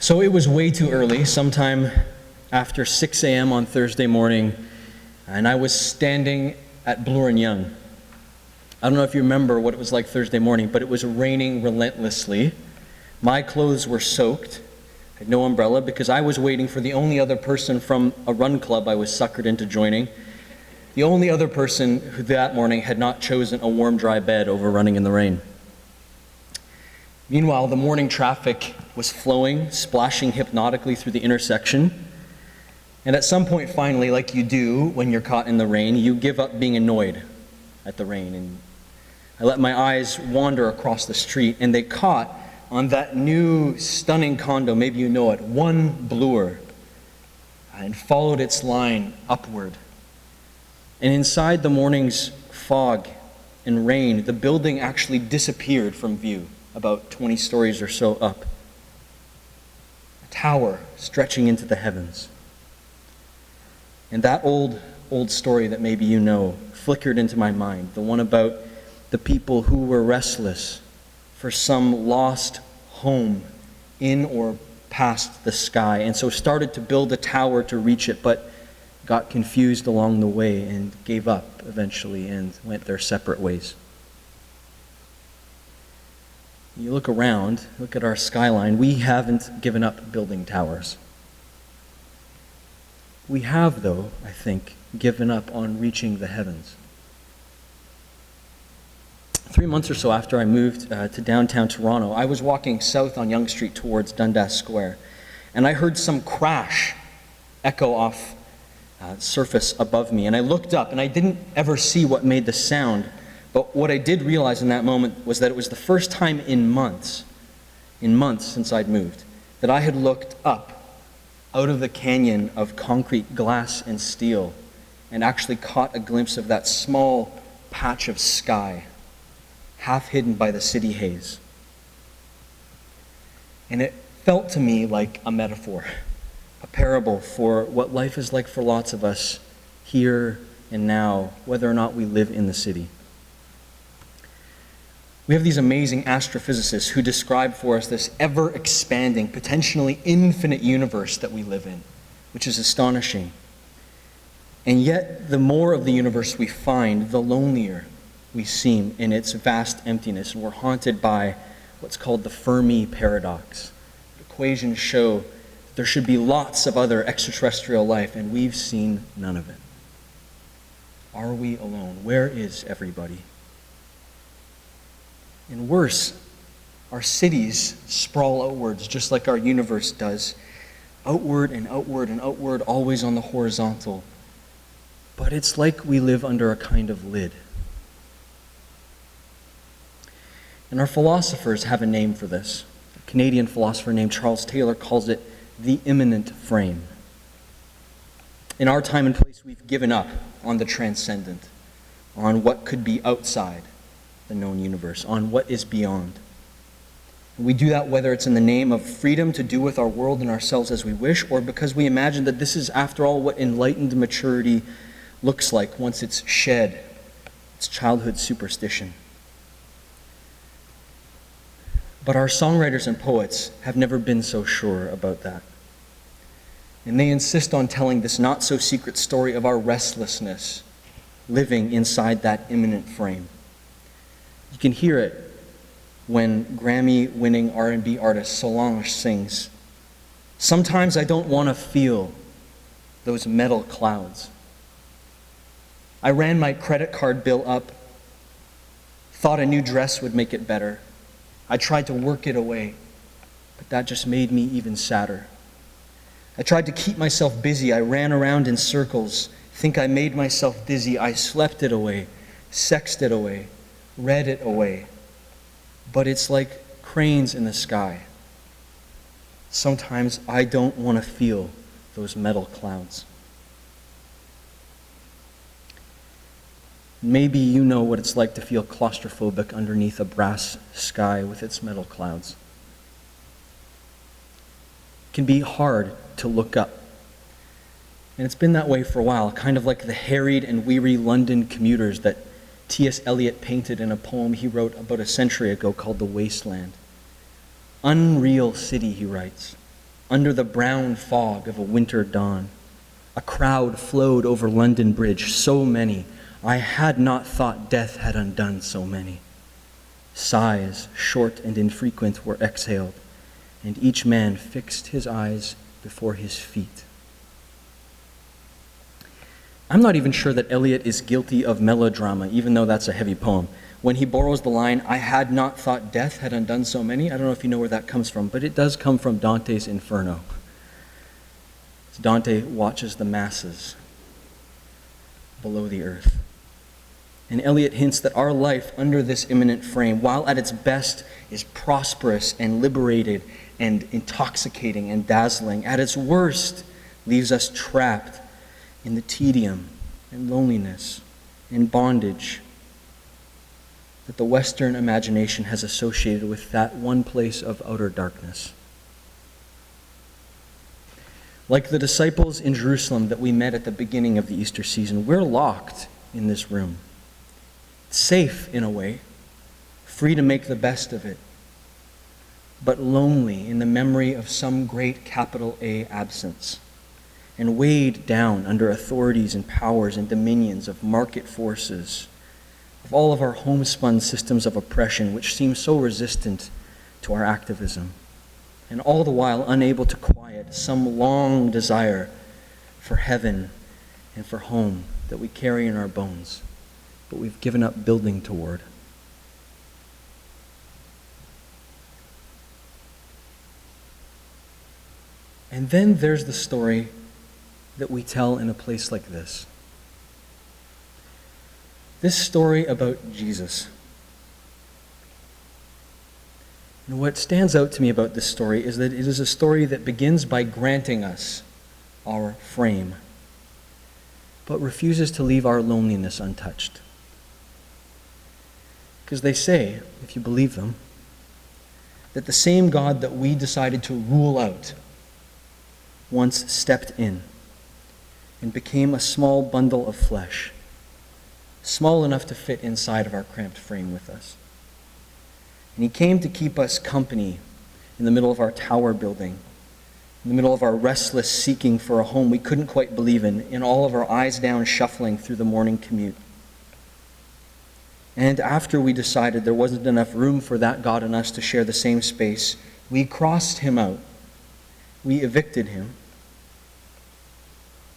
So it was way too early, sometime after 6 a.m. on Thursday morning, and I was standing at Bloor and Young. I don't know if you remember what it was like Thursday morning, but it was raining relentlessly. My clothes were soaked. I had no umbrella because I was waiting for the only other person from a run club I was suckered into joining. The only other person who that morning had not chosen a warm, dry bed over running in the rain. Meanwhile, the morning traffic was flowing, splashing hypnotically through the intersection. And at some point, finally, like you do when you're caught in the rain, you give up being annoyed at the rain. And I let my eyes wander across the street, and they caught on that new, stunning condo, maybe you know it, One Bloor, and followed its line upward. And inside the morning's fog and rain, the building actually disappeared from view, about 20 stories or so up. A tower stretching into the heavens. And that old story that maybe you know flickered into my mind, the one about the people who were restless for some lost home in or past the sky, and so started to build a tower to reach it, but got confused along the way and gave up eventually and went their separate ways. You look around, look at our skyline, we haven't given up building towers. We have, though, I think, given up on reaching the heavens. 3 months or so after I moved to downtown Toronto, I was walking south on Yonge Street towards Dundas Square, and I heard some crash echo off surface above me, and I looked up, and I didn't ever see what made the sound, but what I did realize in that moment was that it was the first time in months since I'd moved, that I had looked up out of the canyon of concrete, glass, and steel, and actually caught a glimpse of that small patch of sky, half hidden by the city haze. And it felt to me like a metaphor, a parable for what life is like for lots of us here and now, whether or not we live in the city. We have these amazing astrophysicists who describe for us this ever-expanding, potentially infinite universe that we live in, which is astonishing. And yet, the more of the universe we find, the lonelier we seem in its vast emptiness, and we're haunted by what's called the Fermi paradox. Equations show that there should be lots of other extraterrestrial life, and we've seen none of it. Are we alone? Where is everybody? And worse, our cities sprawl outwards, just like our universe does. Outward and outward and outward, always on the horizontal. But it's like we live under a kind of lid. And our philosophers have a name for this. A Canadian philosopher named Charles Taylor calls it the immanent frame. In our time and place, we've given up on the transcendent, on what could be outside the known universe, on what is beyond. And we do that whether it's in the name of freedom to do with our world and ourselves as we wish, or because we imagine that this is, after all, what enlightened maturity looks like once it's shed its childhood superstition. But our songwriters and poets have never been so sure about that. And they insist on telling this not-so-secret story of our restlessness living inside that immanent frame. You can hear it when Grammy-winning R&B artist Solange sings, "Sometimes I don't want to feel those metal clouds. I ran my credit card bill up, thought a new dress would make it better. I tried to work it away, but that just made me even sadder. I tried to keep myself busy. I ran around in circles, think I made myself dizzy. I slept it away, sexed it away, read it away. But it's like cranes in the sky. Sometimes I don't want to feel those metal clouds." Maybe you know what it's like to feel claustrophobic underneath a brass sky with its metal clouds. It can be hard to look up. And it's been that way for a while, kind of like the harried and weary London commuters that T.S. Eliot painted in a poem he wrote about a century ago called The Wasteland. "Unreal city," he writes, under the brown fog of a winter dawn. A crowd flowed over London Bridge, so many. I had not thought death had undone so many. Sighs, short and infrequent, were exhaled, and each man fixed his eyes before his feet. I'm not even sure that Eliot is guilty of melodrama, even though that's a heavy poem. When he borrows the line, I had not thought death had undone so many, I don't know if you know where that comes from, but it does come from Dante's Inferno. As Dante watches the masses below the earth. And Eliot hints that our life under this immanent frame, while at its best is prosperous and liberated and intoxicating and dazzling, at its worst leaves us trapped in the tedium and loneliness and bondage that the Western imagination has associated with that one place of outer darkness. Like the disciples in Jerusalem that we met at the beginning of the Easter season, we're locked in this room. Safe in a way, free to make the best of it, but lonely in the memory of some great capital A absence, and weighed down under authorities and powers and dominions of market forces, of all of our homespun systems of oppression which seem so resistant to our activism, and all the while unable to quiet some long desire for heaven and for home that we carry in our bones, but we've given up building toward. And then there's the story that we tell in a place like this. This story about Jesus. And what stands out to me about this story is that it is a story that begins by granting us our frame, but refuses to leave our loneliness untouched. Because they say, if you believe them, that the same God that we decided to rule out once stepped in and became a small bundle of flesh, small enough to fit inside of our cramped frame with us. And he came to keep us company in the middle of our tower building, in the middle of our restless seeking for a home we couldn't quite believe in all of our eyes down shuffling through the morning commute. And after we decided there wasn't enough room for that God and us to share the same space, we crossed him out. We evicted him,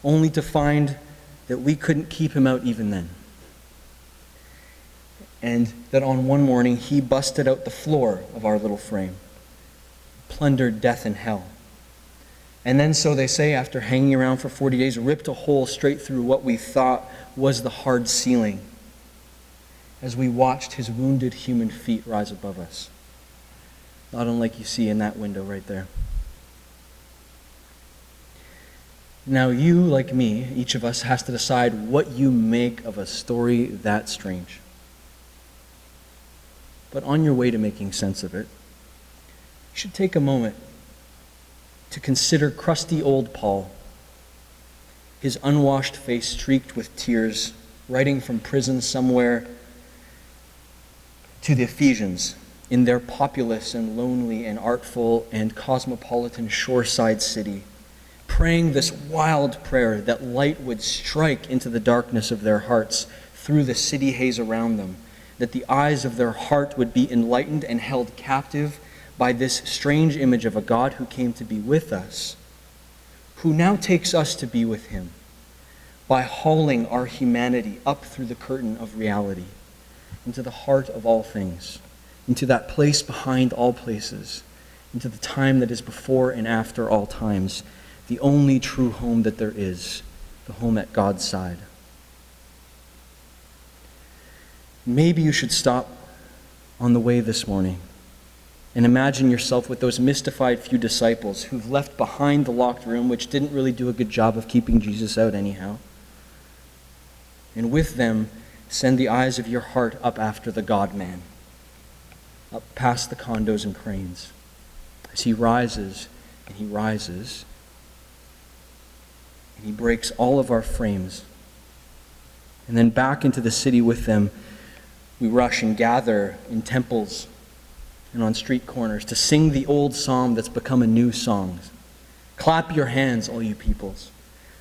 only to find that we couldn't keep him out even then. And that on one morning he busted out the floor of our little frame, plundered death and hell. And then, so they say, after hanging around for 40 days, ripped a hole straight through what we thought was the hard ceiling as we watched his wounded human feet rise above us. Not unlike you see in that window right there. Now you, like me, each of us has to decide what you make of a story that strange. But on your way to making sense of it, you should take a moment to consider crusty old Paul, his unwashed face streaked with tears, writing from prison somewhere to the Ephesians in their populous and lonely and artful and cosmopolitan shoreside city, praying this wild prayer that light would strike into the darkness of their hearts through the city haze around them, that the eyes of their heart would be enlightened and held captive by this strange image of a God who came to be with us, who now takes us to be with him by hauling our humanity up through the curtain of reality into the heart of all things, into that place behind all places, into the time that is before and after all times, the only true home that there is, the home at God's side. Maybe you should stop on the way this morning and imagine yourself with those mystified few disciples who've left behind the locked room, which didn't really do a good job of keeping Jesus out anyhow. And with them, send the eyes of your heart up after the God-man, up past the condos and cranes, as he rises and he rises, and he breaks all of our frames. And then back into the city with them, we rush and gather in temples and on street corners to sing the old psalm that's become a new song, Clap your hands, all you peoples.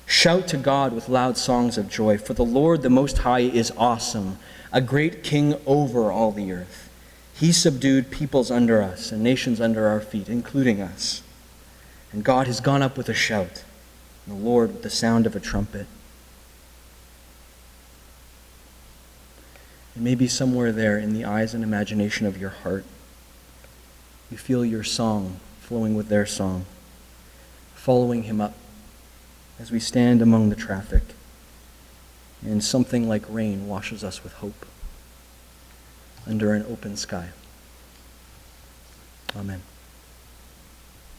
Shout to God with loud songs of joy, for the Lord the Most High is awesome, a great king over all the earth. He subdued peoples under us and nations under our feet, including us. And God has gone up with a shout, and the Lord with the sound of a trumpet. And maybe somewhere there in the eyes and imagination of your heart, you feel your song flowing with their song, following him up as we stand among the traffic, and something like rain washes us with hope under an open sky. Amen.